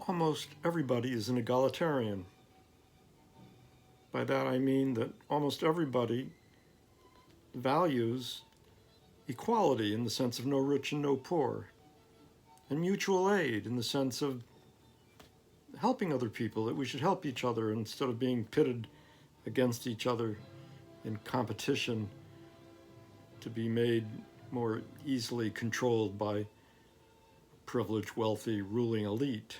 almost everybody is an egalitarian. By that I mean that almost everybody values equality in the sense of no rich and no poor, and mutual aid in the sense of helping other people, that we should help each other instead of being pitted against each other in competition to be made more easily controlled by privileged, wealthy, ruling elite.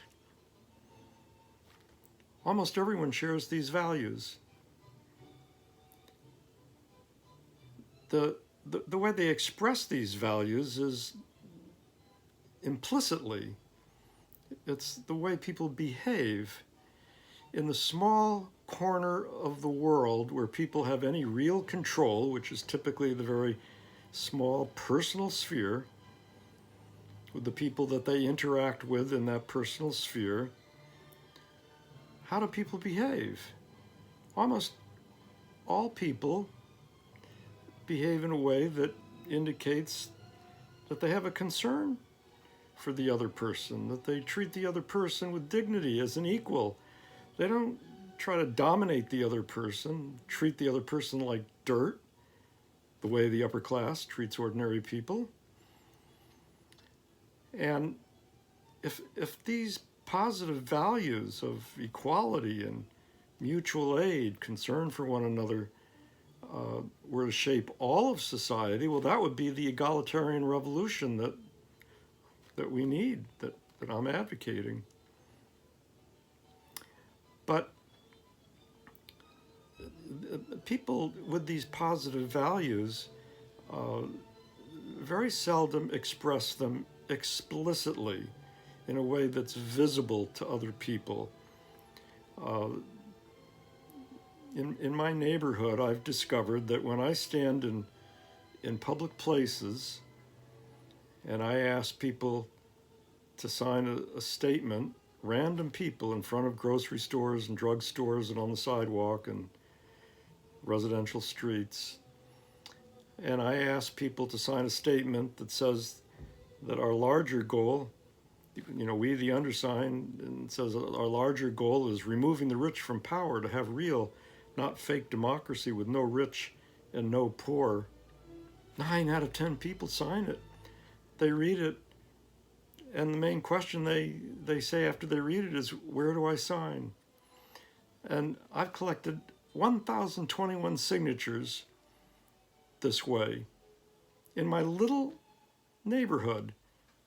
Almost everyone shares these values. The way they express these values is implicitly. It's the way people behave. In the small corner of the world where people have any real control, which is typically the very small personal sphere, with the people that they interact with in that personal sphere, how do people behave? Almost all people behave in a way that indicates that they have a concern for the other person, that they treat the other person with dignity as an equal. They don't try to dominate the other person, treat the other person like dirt, the way the upper class treats ordinary people. And if these positive values of equality and mutual aid, concern for one another, were to shape all of society, well, that would be the egalitarian revolution that we need, that I'm advocating. But people with these positive values very seldom express them explicitly in a way that's visible to other people. In my neighborhood, I've discovered that when I stand in public places and I ask people to sign a statement, random people in front of grocery stores and drugstores and on the sidewalk and residential streets, and I ask people to sign a statement that says that our larger goal, we the undersigned, and says our larger goal is removing the rich from power to have real, not fake democracy with no rich and no poor. 9 out of 10 people sign it. They read it, and the main question they say after they read it is, where do I sign? And I've collected 1,021 signatures this way in my little neighborhood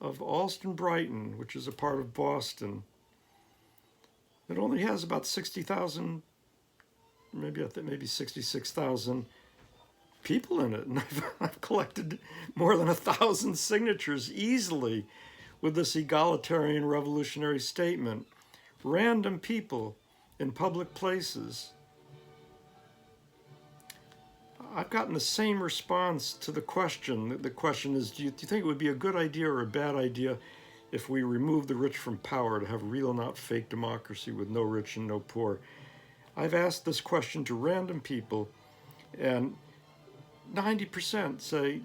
of Allston Brighton, which is a part of Boston. It only has about 60,000, maybe 66,000 people in it, and I've collected more than 1,000 signatures easily with this egalitarian revolutionary statement. Random people in public places. I've gotten the same response to the question. The question is, do you think it would be a good idea or a bad idea if we remove the rich from power to have real, not fake democracy with no rich and no poor? I've asked this question to random people, and 90% say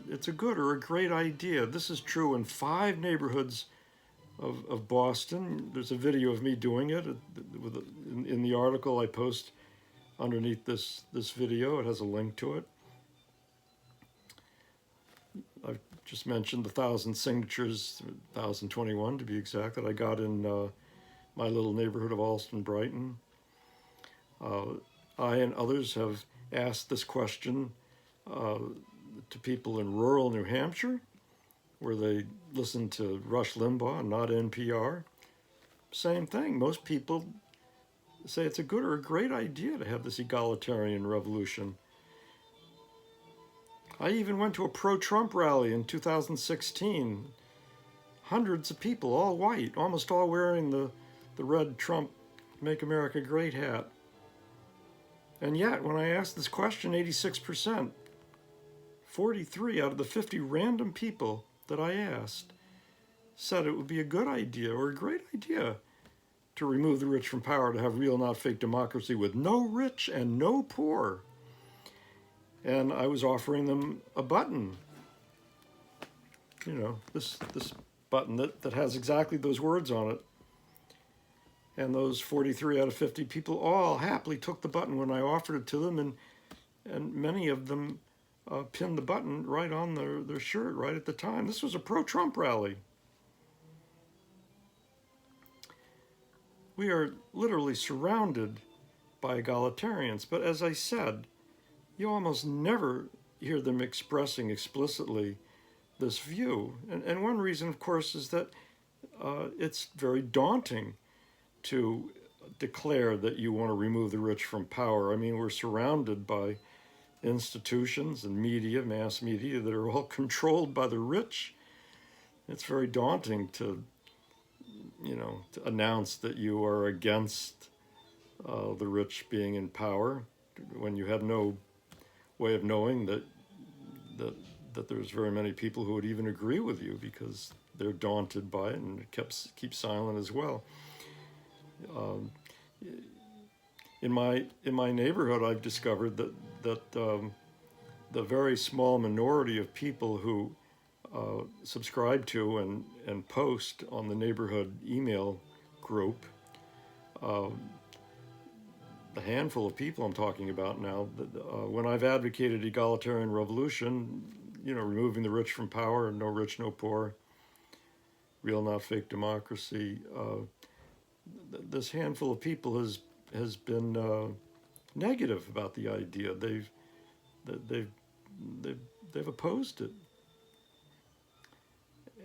it's a good or a great idea. This is true in 5 neighborhoods of Boston. There's a video of me doing it in the article I post underneath this video. It has a link to it. I've just mentioned the 1,000 signatures, 1,021 to be exact, that I got in my little neighborhood of Allston Brighton. I and others have asked this question to people in rural New Hampshire, where they listen to Rush Limbaugh and not NPR. Same thing. Most people say it's a good or a great idea to have this egalitarian revolution. I even went to a pro-Trump rally in 2016. Hundreds of people, all white, almost all wearing the red Trump Make America Great hat. And yet, when I asked this question, 86%, 43 out of the 50 random people that I asked said it would be a good idea or a great idea to remove the rich from power to have real, not fake democracy with no rich and no poor. And I was offering them a button, this button that has exactly those words on it. And those 43 out of 50 people all happily took the button when I offered it to them, and many of them pinned the button right on their shirt right at the time. This was a pro-Trump rally. We are literally surrounded by egalitarians, but as I said, you almost never hear them expressing explicitly this view. And one reason, of course, is that it's very daunting to declare that you want to remove the rich from power. I mean, we're surrounded by institutions and media, mass media, that are all controlled by the rich. It's very daunting to announce that you are against the rich being in power when you have no way of knowing that there's very many people who would even agree with you, because they're daunted by it and keep silent as well. In my neighborhood, I've discovered that the very small minority of people who subscribe to and post on the neighborhood email group, the handful of people I'm talking about now, when I've advocated egalitarian revolution, removing the rich from power, no rich, no poor, real, not fake democracy, this handful of people has been negative about the idea. They've opposed it,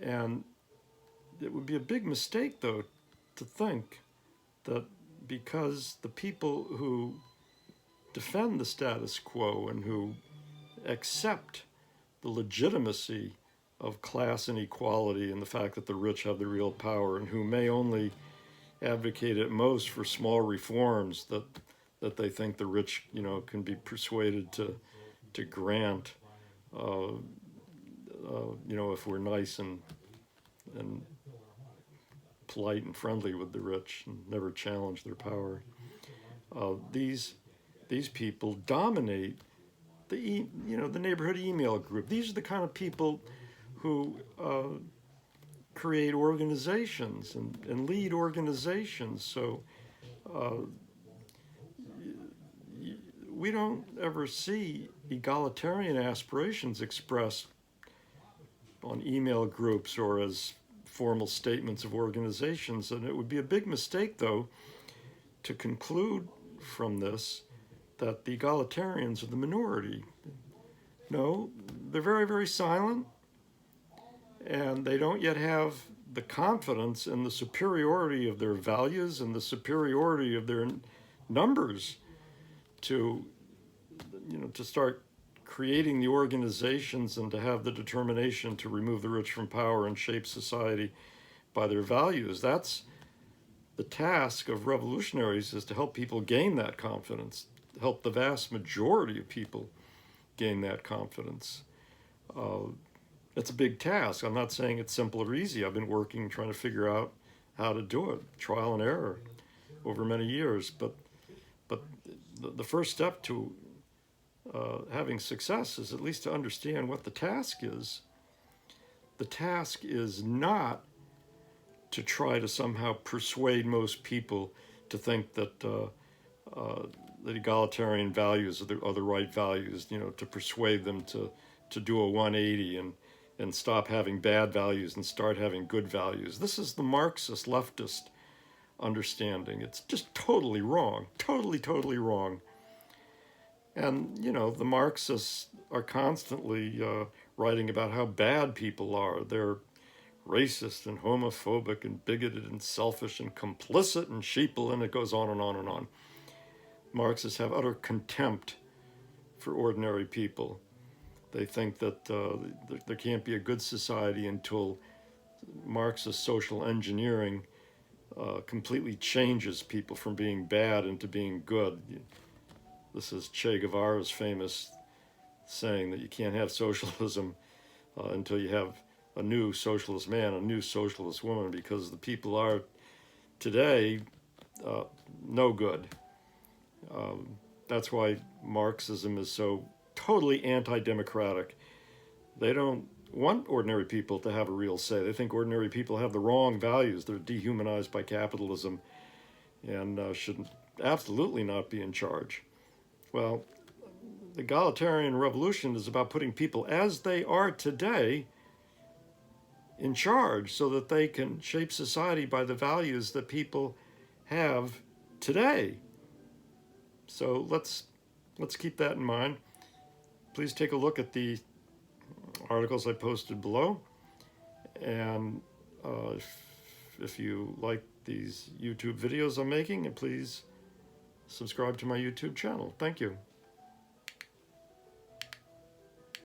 and it would be a big mistake, though, to think that because the people who defend the status quo and who accept the legitimacy of class inequality and the fact that the rich have the real power, and who may only advocate at most for small reforms that they think the rich, can be persuaded to grant, if we're nice and polite and friendly with the rich and never challenge their power. These people dominate the neighborhood email group. These are the kind of people who create organizations and lead organizations. So we don't ever see egalitarian aspirations expressed on email groups or as formal statements of organizations. And it would be a big mistake, though, to conclude from this that the egalitarians are the minority. No, they're very, very silent, and they don't yet have the confidence in the superiority of their values and the superiority of their numbers to start creating the organizations and to have the determination to remove the rich from power and shape society by their values. That's the task of revolutionaries, is to help people gain that confidence, help the vast majority of people gain that confidence. It's a big task. I'm not saying it's simple or easy. I've been working, trying to figure out how to do it, trial and error over many years. But the first step to having success is at least to understand what the task is. The task is not to try to somehow persuade most people to think that that egalitarian values are the right values, to persuade them to do a 180 and stop having bad values and start having good values. This is the Marxist leftist understanding. It's just totally wrong, totally wrong. And, the Marxists are constantly writing about how bad people are. They're racist and homophobic and bigoted and selfish and complicit and sheeple, and it goes on and on and on. Marxists have utter contempt for ordinary people. They think that there can't be a good society until Marxist social engineering completely changes people from being bad into being good. This is Che Guevara's famous saying that you can't have socialism until you have a new socialist man, a new socialist woman, because the people are today no good. That's why Marxism is so totally anti-democratic. They don't want ordinary people to have a real say. They think ordinary people have the wrong values. They're dehumanized by capitalism, and should absolutely not be in charge. Well, the egalitarian revolution is about putting people as they are today in charge so that they can shape society by the values that people have today. So let's keep that in mind. Please take a look at the articles I posted below, and if you like these YouTube videos I'm making, please subscribe to my YouTube channel. Thank you.